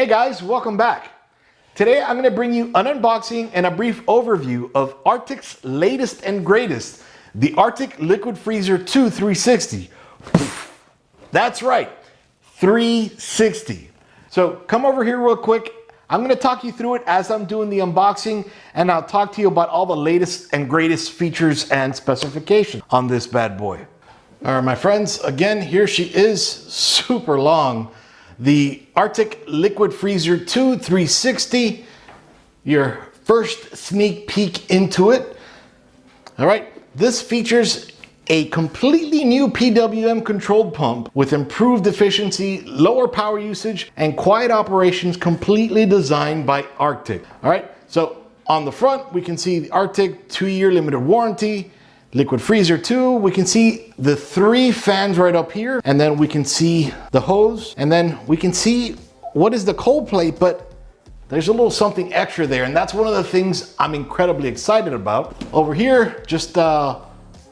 Hey guys, welcome back. Today I'm going to bring you an unboxing and a brief overview of Arctic's latest and greatest, the Arctic Liquid Freezer 2 360. That's right, 360. So come over here real quick. I'm going to talk you through it as I'm doing the unboxing, and I'll talk to you about all the latest and greatest features and specifications on this bad boy. All right, my friends, again, here she is, super long. The Arctic Liquid Freezer 2 360, your first sneak peek into it. All right, this features a completely new PWM controlled pump with improved efficiency, lower power usage, and quiet operations, completely designed by Arctic. All right, so on the front, we can see the Arctic 2-year limited warranty, Liquid Freezer 2, we can see the 3 fans right up here, and then we can see the hose, and then we can see what is the cold plate, but there's a little something extra there, and that's one of the things I'm incredibly excited about. Over here, just a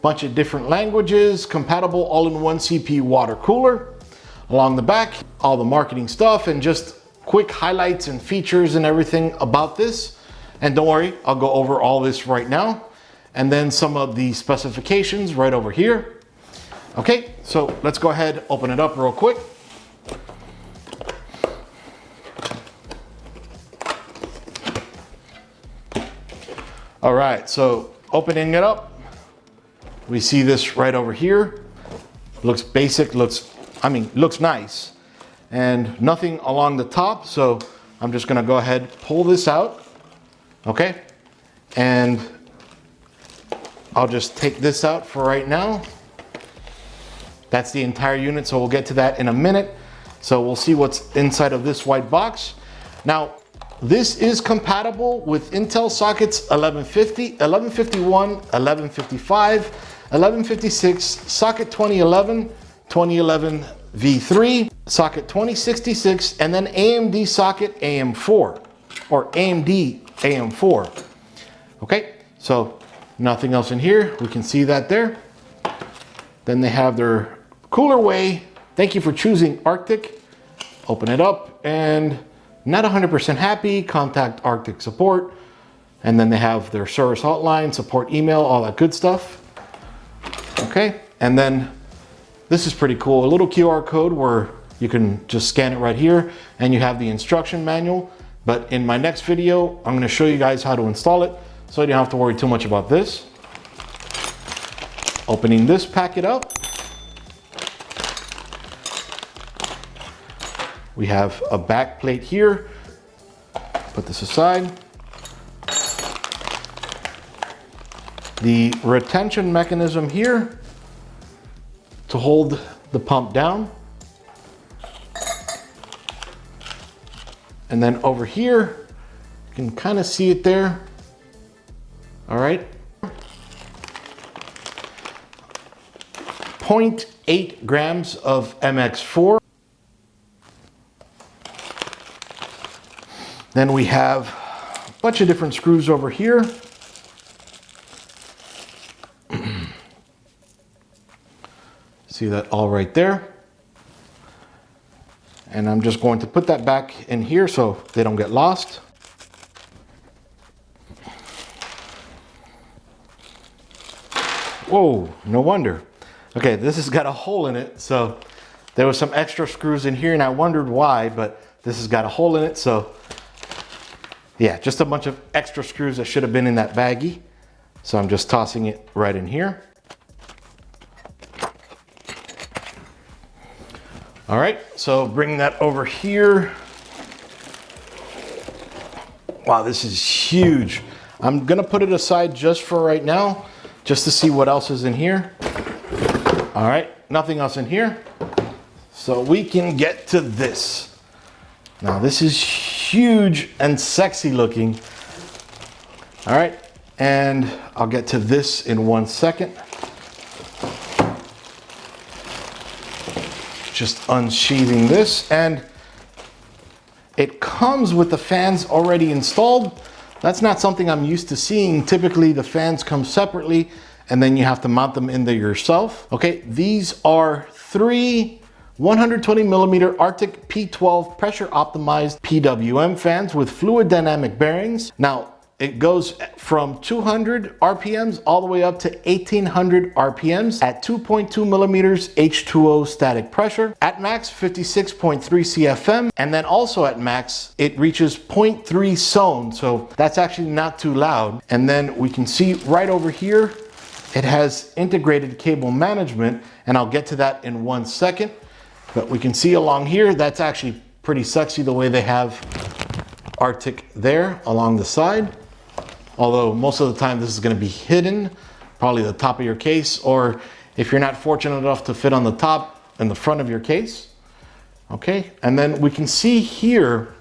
bunch of different languages, compatible all-in-one CPU water cooler. Along the back, all the marketing stuff and just quick highlights and features and everything about this. And don't worry, I'll go over all this right now. And then some of the specifications right over here. Okay, so let's go ahead, open it up real quick. All right, so opening it up, we see this right over here. Looks basic, looks nice. And nothing along the top, so I'm just gonna go ahead, pull this out, okay? And I'll just take this out for right now. That's the entire unit, so we'll get to that in a minute. So we'll see what's inside of this white box. Now, this is compatible with Intel sockets 1150, 1151, 1155, 1156, socket 2011, 2011 V3, socket 2066, and then AMD socket AM4, or AMD AM4. Okay, so nothing else in here. We can see that there. Then they have their cooler way. Thank you for choosing Arctic. Open it up and not 100% happy, contact Arctic support. And then they have their service hotline, support email, all that good stuff. Okay, and then this is pretty cool. A little QR code where you can just scan it right here and you have the instruction manual. But in my next video, I'm gonna show you guys how to install it, so you don't have to worry too much about this. Opening this packet up, we have a back plate here. Put this aside. The retention mechanism here to hold the pump down. And then over here, you can kind of see it there. All right. 0.8 grams of MX4. Then we have a bunch of different screws over here. See that all right there. And I'm just going to put that back in here so they don't get lost. Whoa, no wonder. Okay, this has got a hole in it, so there was some extra screws in here and I wondered why, but this has got a hole in it, so yeah, just a bunch of extra screws that should have been in that baggie. So I'm just tossing it right in here. All right, so bring that over here. Wow, this is huge. I'm gonna put it aside just for right now, just to see what else is in here. All right, nothing else in here. So we can get to this. Now this is huge and sexy looking. All right, and I'll get to this in 1 second. Just unsheathing this, and it comes with the fans already installed. That's not something I'm used to seeing. Typically the fans come separately and then you have to mount them in there yourself. Okay, these are 3 120 millimeter Arctic P12 pressure optimized Pwm fans with fluid dynamic bearings. Now, it goes from 200 RPMs all the way up to 1800 RPMs at 2.2 millimeters H2O static pressure. At max, 56.3 CFM. And then also at max, it reaches 0.3 SON. So that's actually not too loud. And then we can see right over here, it has integrated cable management. And I'll get to that in 1 second. But we can see along here, that's actually pretty sexy the way they have Arctic there along the side. Although most of the time this is going to be hidden, probably the top of your case, or if you're not fortunate enough to fit on the top in the front of your case. Okay, and then we can see here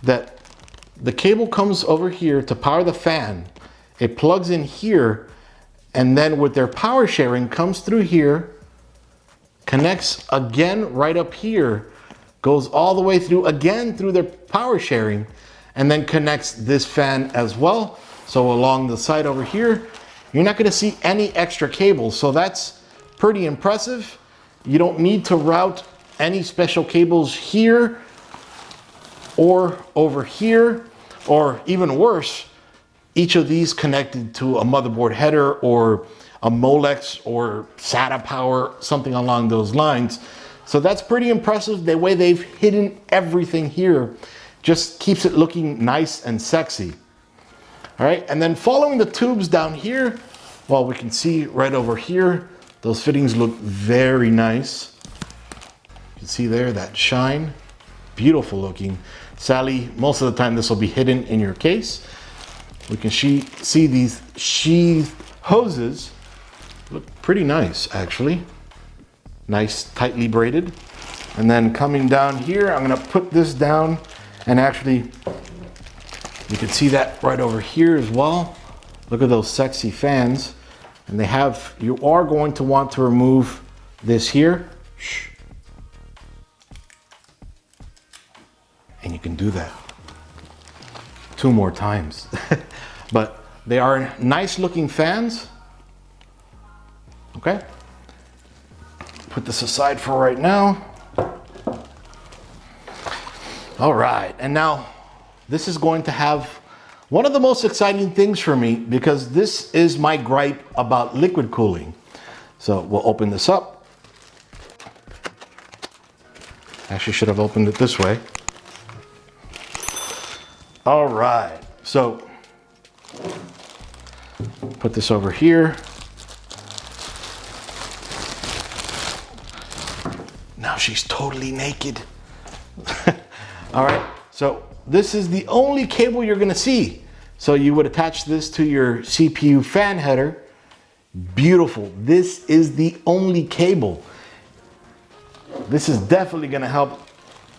that the cable comes over here to power the fan. It plugs in here, and then with their power sharing comes through here, connects again right up here, goes all the way through again through their power sharing, and then connects this fan as well. So along the side over here, you're not gonna see any extra cables. So that's pretty impressive. You don't need to route any special cables here or over here, or even worse, each of these connected to a motherboard header or a Molex or SATA power, something along those lines. So that's pretty impressive. The way they've hidden everything here just keeps it looking nice and sexy. All right, and then following the tubes down here, well, we can see right over here, those fittings look very nice. You can see there that shine, beautiful looking. Most of the time this will be hidden in your case. We can see these sheathed hoses, look pretty nice actually. Nice, tightly braided. And then coming down here, I'm gonna put this down. And actually, you can see that right over here as well. Look at those sexy fans. And you are going to want to remove this here. Shh. And you can do that 2 more times. But they are nice looking fans. Okay. Put this aside for right now. All right, and now this is going to have one of the most exciting things for me, because this is my gripe about liquid cooling. So we'll open this up. Actually should have opened it this way. All right, so put this over here. Now she's totally naked. All right, so this is the only cable you're gonna see. So you would attach this to your CPU fan header. Beautiful, this is the only cable. This is definitely gonna help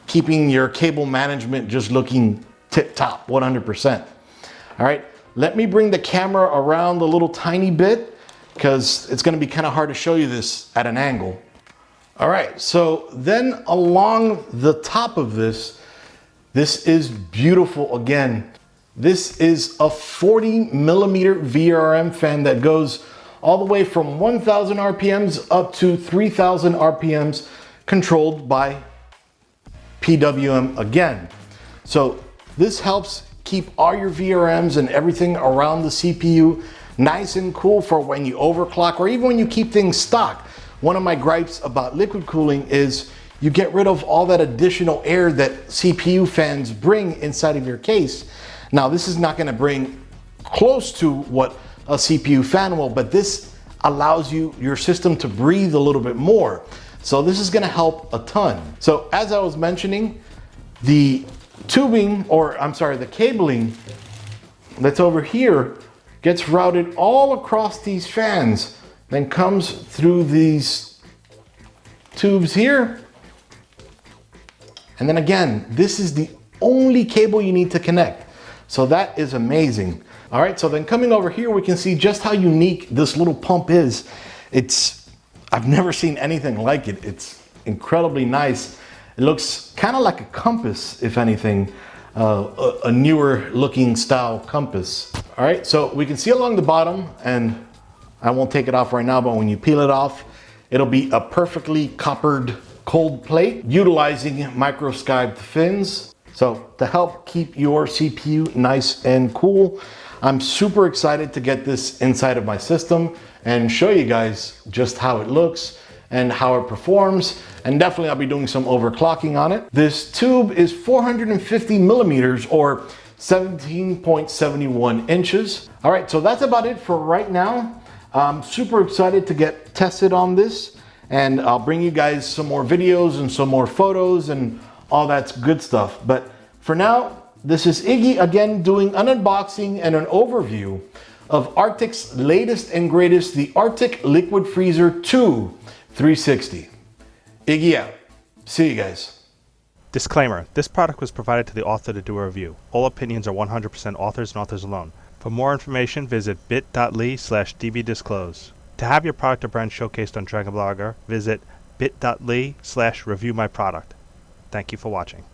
keeping your cable management just looking tip top, 100%. All right, let me bring the camera around a little tiny bit, because it's gonna be kind of hard to show you this at an angle. All right, so then along the top of this is beautiful again. This is a 40 millimeter VRM fan that goes all the way from 1000 RPMs up to 3000 RPMs, controlled by PWM again. So this helps keep all your VRMs and everything around the CPU nice and cool for when you overclock, or even when you keep things stock. One of my gripes about liquid cooling is you get rid of all that additional air that CPU fans bring inside of your case. Now, this is not gonna bring close to what a CPU fan will, but this allows your system to breathe a little bit more. So this is gonna help a ton. So as I was mentioning, the the cabling that's over here gets routed all across these fans, then comes through these tubes here. And then again, this is the only cable you need to connect. So that is amazing. All right, so then coming over here, we can see just how unique this little pump is. I've never seen anything like it. It's incredibly nice. It looks kind of like a compass, if anything, a newer looking style compass. All right, so we can see along the bottom, and I won't take it off right now, but when you peel it off, It'll be a perfectly coppered cold plate utilizing microscoped fins. So to help keep your CPU nice and cool, I'm super excited to get this inside of my system and show you guys just how it looks and how it performs. And definitely I'll be doing some overclocking on it. This tube is 450 millimeters or 17.71 inches. All right, so that's about it for right now. I'm super excited to get tested on this, and I'll bring you guys some more videos and some more photos and all that good stuff. But for now, this is Iggy again doing an unboxing and an overview of Arctic's latest and greatest, the Arctic Liquid Freezer 2 360. Iggy out. See you guys. Disclaimer, this product was provided to the author to do a review. All opinions are 100% authors and authors alone. For more information, visit bit.ly/dbdisclose. To have your product or brand showcased on Dragon Blogger, visit bit.ly/reviewmyproduct. Thank you for watching.